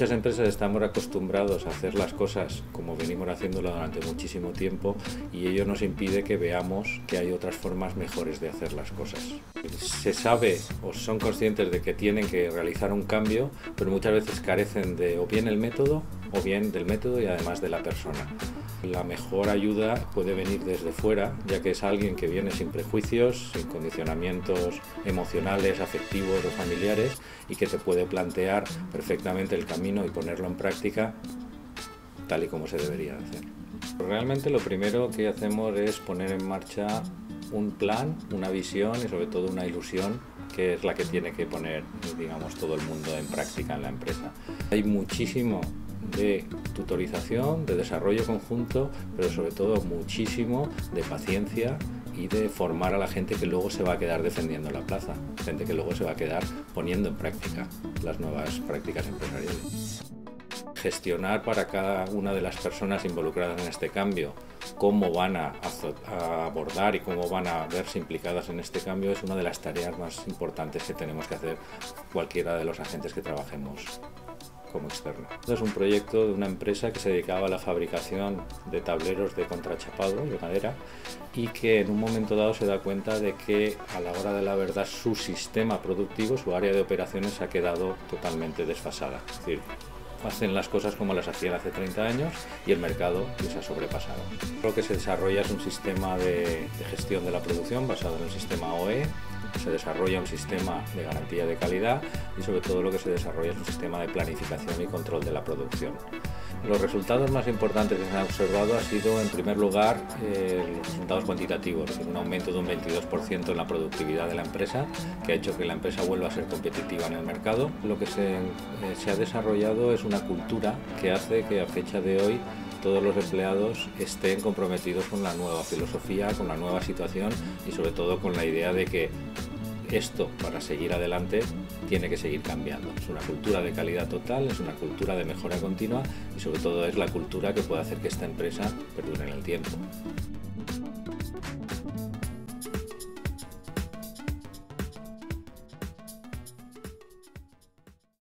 Muchas empresas estamos acostumbrados a hacer las cosas como venimos haciéndolo durante muchísimo tiempo y ello nos impide que veamos que hay otras formas mejores de hacer las cosas. Se sabe o son conscientes de que tienen que realizar un cambio, pero muchas veces carecen de o bien el método o bien del método y además de la persona. La mejor ayuda puede venir desde fuera, ya que es alguien que viene sin prejuicios, sin condicionamientos emocionales, afectivos o familiares y que te puede plantear perfectamente el camino y ponerlo en práctica tal y como se debería hacer. Realmente lo primero que hacemos es poner en marcha un plan, una visión y sobre todo una ilusión que es la que tiene que poner, digamos, todo el mundo en práctica en la empresa. Hay muchísimo de tutorización, de desarrollo conjunto, pero sobre todo muchísimo de paciencia y de formar a la gente que luego se va a quedar defendiendo la plaza, gente que luego se va a quedar poniendo en práctica las nuevas prácticas empresariales. Gestionar para cada una de las personas involucradas en este cambio cómo van a abordar y cómo van a verse implicadas en este cambio es una de las tareas más importantes que tenemos que hacer cualquiera de los agentes que trabajemos como externo. Es un proyecto de una empresa que se dedicaba a la fabricación de tableros de contrachapado de madera y que en un momento dado se da cuenta de que a la hora de la verdad su sistema productivo, su área de operaciones ha quedado totalmente desfasada. Es decir, hacen las cosas como las hacían hace 30 años y el mercado les ha sobrepasado. Lo que se desarrolla es un sistema de gestión de la producción basado en el sistema OE, se desarrolla un sistema de garantía de calidad y sobre todo lo que se desarrolla es un sistema de planificación y control de la producción. Los resultados más importantes que se han observado han sido, en primer lugar, los resultados cuantitativos, un aumento de un 22% en la productividad de la empresa, que ha hecho que la empresa vuelva a ser competitiva en el mercado. Lo que se ha desarrollado es una cultura que hace que a fecha de hoy todos los empleados estén comprometidos con la nueva filosofía, con la nueva situación y sobre todo con la idea de que esto, para seguir adelante, tiene que seguir cambiando. Es una cultura de calidad total, es una cultura de mejora continua y sobre todo es la cultura que puede hacer que esta empresa perdure en el tiempo.